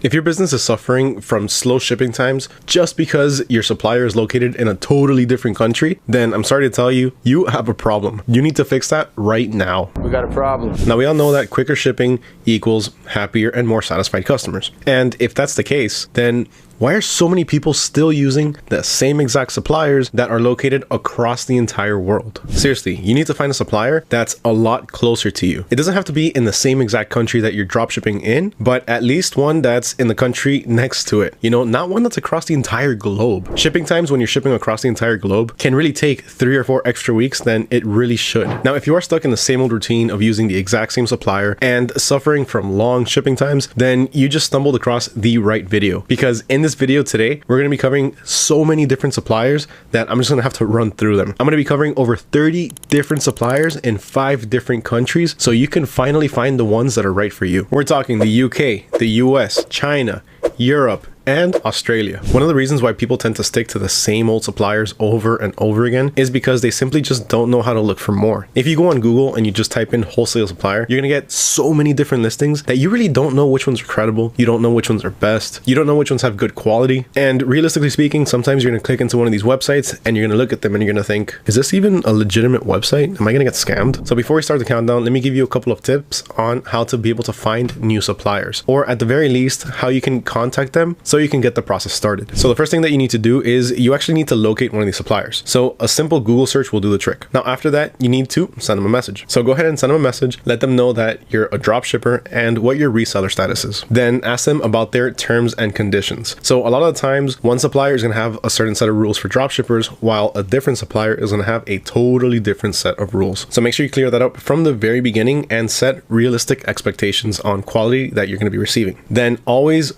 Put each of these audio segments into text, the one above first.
If your business is suffering from slow shipping times just because your supplier is located in a totally different country, then I'm sorry to tell you, you have a problem. You need to fix that right now. We got a problem. Now, we all know that quicker shipping equals happier and more satisfied customers. And if that's the case, then why are so many people still using the same exact suppliers that are located across the entire world? Seriously, you need to find a supplier that's a lot closer to you. It doesn't have to be in the same exact country that you're dropshipping in, but at least one that's in the country next to it. You know, not one that's across the entire globe. Shipping times when you're shipping across the entire globe can really take 3 or 4 extra weeks than it really should. Now, if you are stuck in the same old routine of using the exact same supplier and suffering from long shipping times, then you just stumbled across the right video, because in this video today, we're going to be covering so many different suppliers that I'm just going to have to run through them. I'm going to be covering over 30 different suppliers in 5 different countries, so you can finally find the ones that are right for you. We're talking the UK, the US, China, Europe, and Australia. One of the reasons why people tend to stick to the same old suppliers over and over again is because they simply just don't know how to look for more. If you go on Google and you just type in wholesale supplier, you're gonna get so many different listings that you really don't know which ones are credible. You don't know which ones are best. You don't know which ones have good quality. And realistically speaking, sometimes you're gonna click into one of these websites and you're gonna look at them and you're gonna think, is this even a legitimate website? Am I gonna get scammed? So before we start the countdown, let me give you a couple of tips on how to be able to find new suppliers, or at the very least, how you can contact them so you can get the process started. So the first thing that you need to do is you actually need to locate one of these suppliers. So a simple Google search will do the trick. Now, after that, you need to send them a message. So go ahead and send them a message, let them know that you're a drop shipper and what your reseller status is. Then ask them about their terms and conditions. So a lot of the times, one supplier is going to have a certain set of rules for drop shippers, while a different supplier is going to have a totally different set of rules. So make sure you clear that up from the very beginning and set realistic expectations on quality that you're going to be receiving. Then always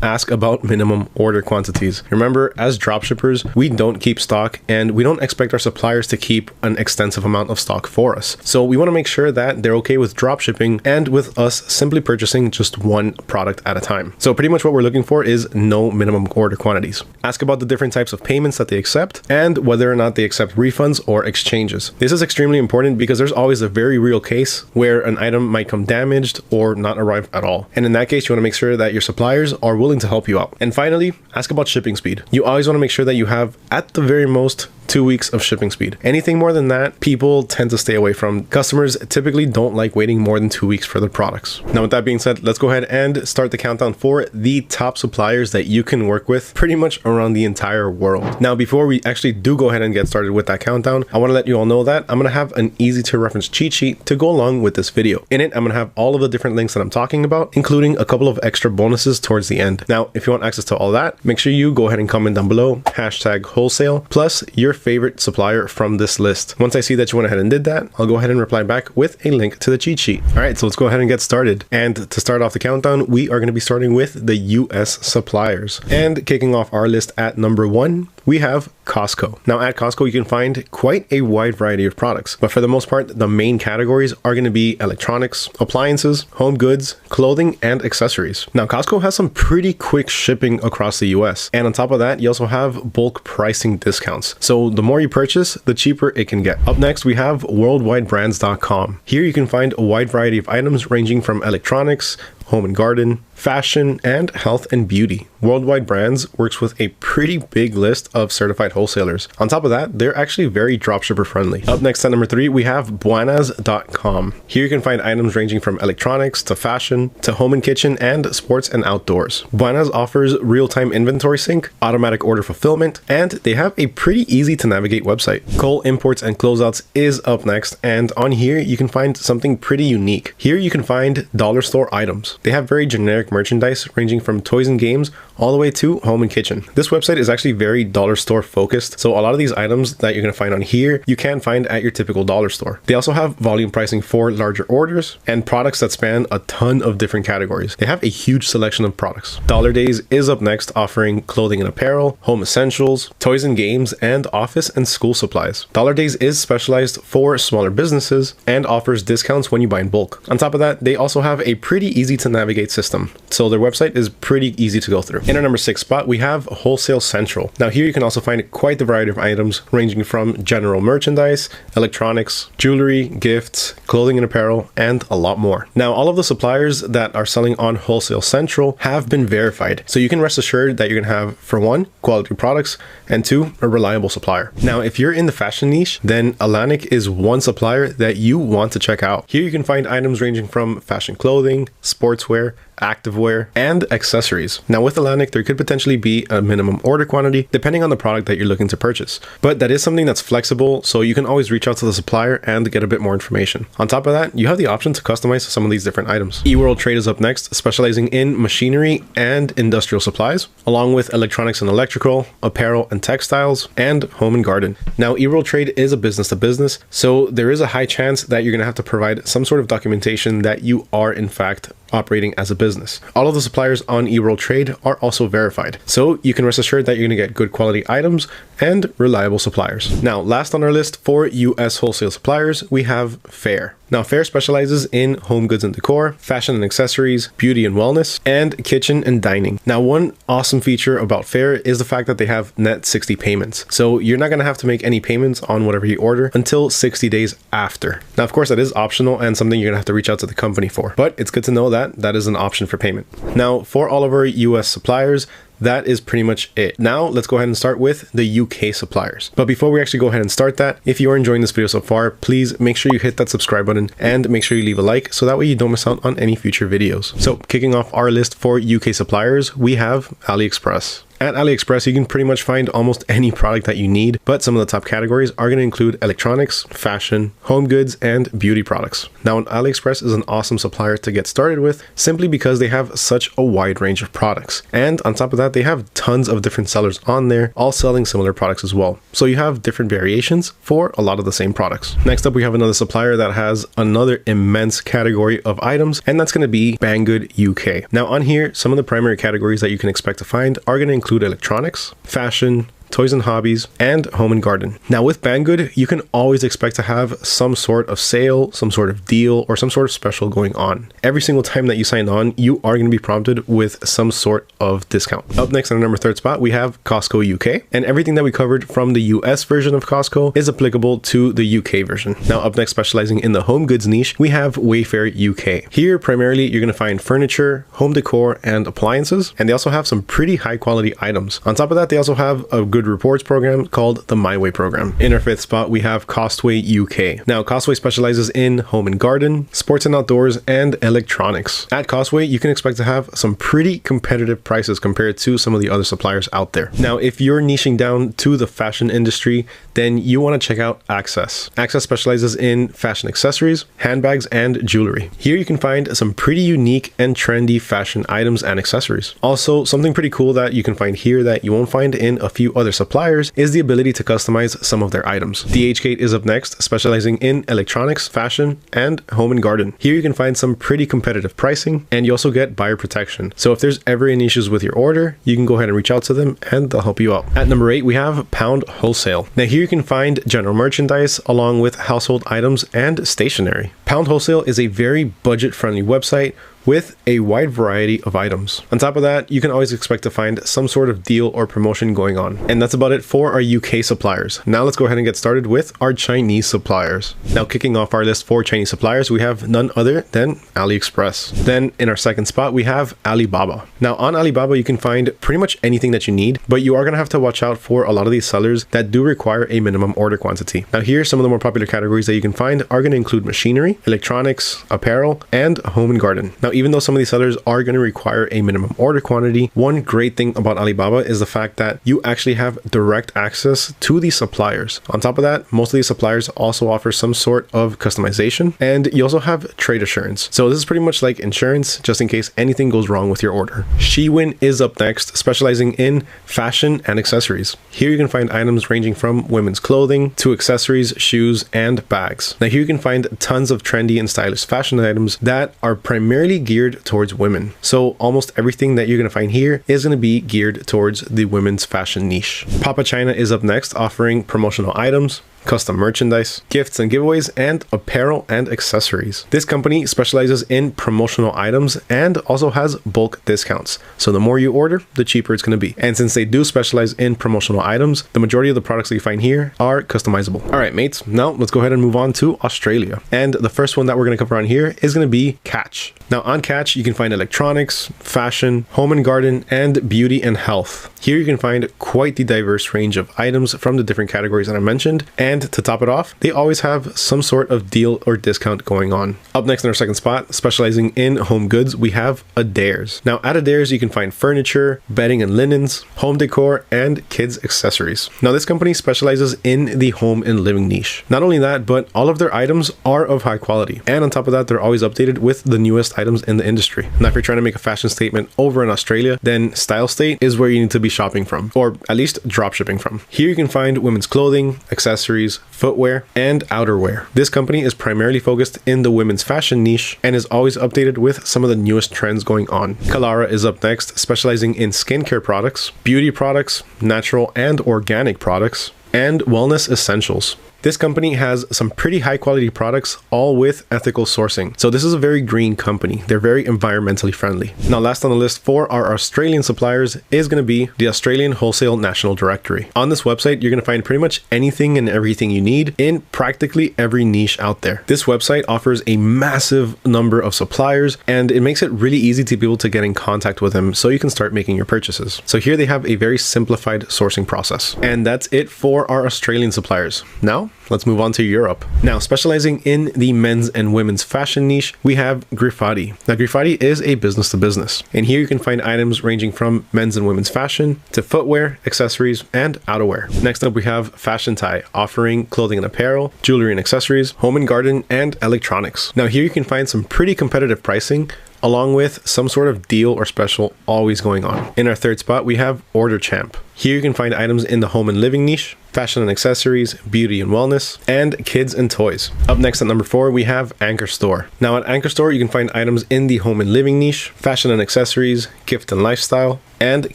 ask about minimum order quantities. Remember, as dropshippers, we don't keep stock and we don't expect our suppliers to keep an extensive amount of stock for us. So we want to make sure that they're okay with dropshipping and with us simply purchasing just one product at a time. So pretty much what we're looking for is no minimum order quantities. Ask about the different types of payments that they accept and whether or not they accept refunds or exchanges. This is extremely important because there's always a very real case where an item might come damaged or not arrive at all. And in that case, you want to make sure that your suppliers are willing to help you out. And finally, ask about shipping speed. You always want to make sure that you have, at the very most, 2 weeks of shipping speed. Anything more than that, people tend to stay away from. Customers typically don't like waiting more than 2 weeks for their products. Now, with that being said, let's go ahead and start the countdown for the top suppliers that you can work with pretty much around the entire world. Now, before we actually do go ahead and get started with that countdown, I want to let you all know that I'm going to have an easy to reference cheat sheet to go along with this video. In it, I'm going to have all of the different links that I'm talking about, including a couple of extra bonuses towards the end. Now, if you want access to all that, make sure you go ahead and comment down below, #wholesale, plus your favorite supplier from this list. Once I see that you went ahead and did that, I'll go ahead and reply back with a link to the cheat sheet. All right, so let's go ahead and get started. And to start off the countdown, we are going to be starting with the US suppliers. And kicking off our list at number 1, we have Costco. Now, at Costco, you can find quite a wide variety of products, but for the most part, the main categories are going to be electronics, appliances, home goods, clothing, and accessories. Now, Costco has some pretty quick shipping across the US, and on top of that, you also have bulk pricing discounts. So the more you purchase, the cheaper it can get. Up next, we have worldwidebrands.com. Here you can find a wide variety of items ranging from electronics, home and garden, fashion, and health and beauty. Worldwide Brands works with a pretty big list of certified wholesalers. On top of that, they're actually very dropshipper friendly. Up next at number 3, we have buanas.com. Here you can find items ranging from electronics to fashion to home and kitchen and sports and outdoors. Buanas offers real-time inventory sync, automatic order fulfillment, and they have a pretty easy to navigate website. Cole Imports and Closeouts is up next, and on here you can find something pretty unique. Here you can find dollar store items. They have very generic merchandise ranging from toys and games all the way to home and kitchen. This website is actually very dollar store focused, so a lot of these items that you're going to find on here, you can find at your typical dollar store. They also have volume pricing for larger orders and products that span a ton of different categories. They have a huge selection of products. Dollar Days is up next, offering clothing and apparel, home essentials, toys and games, and office and school supplies. Dollar Days is specialized for smaller businesses and offers discounts when you buy in bulk. On top of that, they also have a pretty easy to navigate system. So their website is pretty easy to go through. In our number 6 spot, we have Wholesale Central. Now here you can also find quite the variety of items ranging from general merchandise, electronics, jewelry, gifts, clothing and apparel, and a lot more. Now all of the suppliers that are selling on Wholesale Central have been verified. So you can rest assured that you're gonna have, for one, quality products, and two, a reliable supplier. Now, if you're in the fashion niche, then Atlantic is one supplier that you want to check out. Here you can find items ranging from fashion clothing, sportswear, activewear, and accessories. Now with Atlantic, there could potentially be a minimum order quantity depending on the product that you're looking to purchase. But that is something that's flexible, so you can always reach out to the supplier and get a bit more information. On top of that, you have the option to customize some of these different items. eWorld Trade is up next, specializing in machinery and industrial supplies, along with electronics and electrical, apparel and textiles, and home and garden. Now eWorld Trade is a business to business, so there is a high chance that you're going to have to provide some sort of documentation that you are in fact operating as a business. All of the suppliers on eWorld Trade are also verified, so you can rest assured that you're going to get good quality items and reliable suppliers. Now, last on our list for US wholesale suppliers, we have Fair. Now, Fair specializes in home goods and decor, fashion and accessories, beauty and wellness, and kitchen and dining. Now, one awesome feature about Fair is the fact that they have net 60 payments. So you're not going to have to make any payments on whatever you order until 60 days after. Now, of course, that is optional and something you're going to have to reach out to the company for, but it's good to know that that is an option for payment. Now, for all of our US suppliers, that is pretty much it. Now let's go ahead and start with the UK suppliers. But before we actually go ahead and start that, if you are enjoying this video so far, please make sure you hit that subscribe button and make sure you leave a like so that way you don't miss out on any future videos. So kicking off our list for UK suppliers, we have AliExpress. At AliExpress, you can pretty much find almost any product that you need, but some of the top categories are going to include electronics, fashion, home goods, and beauty products. Now, AliExpress is an awesome supplier to get started with simply because they have such a wide range of products. And on top of that, they have tons of different sellers on there, all selling similar products as well. So you have different variations for a lot of the same products. Next up, we have another supplier that has another immense category of items, and that's going to be Banggood UK. Now on here, some of the primary categories that you can expect to find are going to include electronics, fashion, toys and hobbies, and home and garden. Now with Banggood, you can always expect to have some sort of sale, some sort of deal, or some sort of special going on. Every single time that you sign on, you are going to be prompted with some sort of discount. Up next on our number 3 spot, we have Costco UK, and everything that we covered from the US version of Costco is applicable to the UK version. Now up next, specializing in the home goods niche, we have Wayfair UK. Here, primarily, you're going to find furniture, home decor, and appliances, and they also have some pretty high quality items. On top of that, they also have a good reports program called the My Way program. In our 5th spot, we have Costway UK. Now, Costway specializes in home and garden, sports and outdoors, and electronics. At Costway, you can expect to have some pretty competitive prices compared to some of the other suppliers out there. Now, if you're niching down to the fashion industry, then you want to check out Access. Access specializes in fashion accessories, handbags, and jewelry. Here you can find some pretty unique and trendy fashion items and accessories. Also, something pretty cool that you can find here that you won't find in a few other suppliers is the ability to customize some of their items. DHgate is up next, specializing in electronics, fashion, and home and garden. Here you can find some pretty competitive pricing, and you also get buyer protection. So if there's ever any issues with your order, you can go ahead and reach out to them and they'll help you out. At number 8, we have Pound Wholesale. Now here you can find general merchandise along with household items and stationery. Pound Wholesale is a very budget-friendly website with a wide variety of items. On top of that, you can always expect to find some sort of deal or promotion going on. And that's about it for our UK suppliers. Now let's go ahead and get started with our Chinese suppliers. Now kicking off our list for Chinese suppliers, we have none other than AliExpress. Then in our 2nd spot, we have Alibaba. Now on Alibaba, you can find pretty much anything that you need, but you are going to have to watch out for a lot of these sellers that do require a minimum order quantity. Now here, some of the more popular categories that you can find are going to include machinery, electronics, apparel, and home and garden. Now, even though some of these sellers are going to require a minimum order quantity, one great thing about Alibaba is the fact that you actually have direct access to these suppliers. On top of that, most of these suppliers also offer some sort of customization, and you also have trade assurance. So this is pretty much like insurance, just in case anything goes wrong with your order. Shein is up next, specializing in fashion and accessories. Here you can find items ranging from women's clothing to accessories, shoes, and bags. Now here you can find tons of trendy and stylish fashion items that are primarily geared towards women. So almost everything that you're going to find here is going to be geared towards the women's fashion niche. Papa China is up next, offering promotional items, custom merchandise, gifts and giveaways, and apparel and accessories. This company specializes in promotional items and also has bulk discounts. So the more you order, the cheaper it's going to be. And since they do specialize in promotional items, the majority of the products that you find here are customizable. All right, mates, now let's go ahead and move on to Australia. And the first one that we're going to cover on here is going to be Catch. Now on Catch, you can find electronics, fashion, home and garden, and beauty and health. Here you can find quite the diverse range of items from the different categories that I mentioned. And to top it off, they always have some sort of deal or discount going on. Up next in our second spot, specializing in home goods, we have Adairs. Now at Adairs, you can find furniture, bedding and linens, home decor, and kids accessories. Now this company specializes in the home and living niche. Not only that, but all of their items are of high quality. And on top of that, they're always updated with the newest items in the industry. Now if you're trying to make a fashion statement over in Australia, then Style State is where you need to be shopping from, or at least drop shipping from. Here you can find women's clothing, accessories, footwear, and outerwear. This company is primarily focused in the women's fashion niche and is always updated with some of the newest trends going on. Kalara is up next, specializing in skincare products, beauty products, natural and organic products, and wellness essentials. This company has some pretty high quality products, all with ethical sourcing. So this is a very green company. They're very environmentally friendly. Now, last on the list for our Australian suppliers is going to be the Australian Wholesale National Directory. On this website, you're going to find pretty much anything and everything you need in practically every niche out there. This website offers a massive number of suppliers, and it makes it really easy to be able to get in contact with them so you can start making your purchases. So here they have a very simplified sourcing process. And that's it for our Australian suppliers. Now, let's move on to Europe. Now, specializing in the men's and women's fashion niche, we have Griffati. Now, Griffati is a business to business, and here you can find items ranging from men's and women's fashion to footwear, accessories, and outerwear. Next up, we have Fashion Tie, offering clothing and apparel, jewelry and accessories, home and garden, and electronics. Now, here you can find some pretty competitive pricing, along with some sort of deal or special always going on. In our third spot, we have Order Champ. Here you can find items in the home and living niche, fashion and accessories, beauty and wellness, and kids and toys. Up next at number 4, we have Anchor Store. Now at Anchor Store, you can find items in the home and living niche, fashion and accessories, gift and lifestyle, and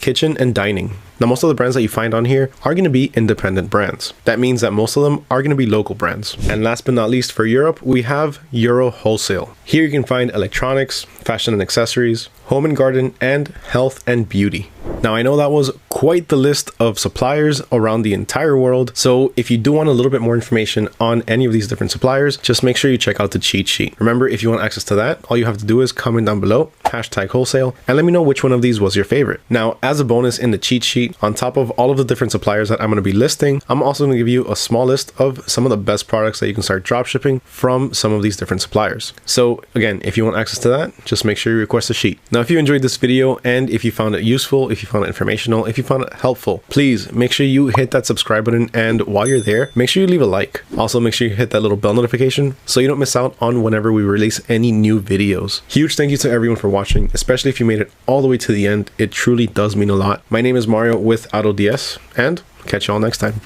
kitchen and dining. Now, most of the brands that you find on here are going to be independent brands. That means that most of them are going to be local brands. And last but not least for Europe, we have Euro Wholesale. Here you can find electronics, fashion and accessories, home and garden, and health and beauty. Now, I know that was quite the list of suppliers around the entire world. So if you do want a little bit more information on any of these different suppliers, just make sure you check out the cheat sheet. Remember, if you want access to that, all you have to do is comment down below, #wholesale, and let me know which one of these was your favorite. Now, as a bonus in the cheat sheet, on top of all of the different suppliers that I'm going to be listing, I'm also going to give you a small list of some of the best products that you can start dropshipping from some of these different suppliers. So again, if you want access to that, just make sure you request a sheet. Now, if you enjoyed this video and if you found it useful, if you found it informational, if you found it helpful, please make sure you hit that subscribe button, and while you're there, make sure you leave a like. Also, make sure you hit that little bell notification so you don't miss out on whenever we release any new videos. Huge thank you to everyone for watching, especially if you made it all the way to the end. It truly does mean a lot. My name is Mario with AutoDS, and catch you all next time.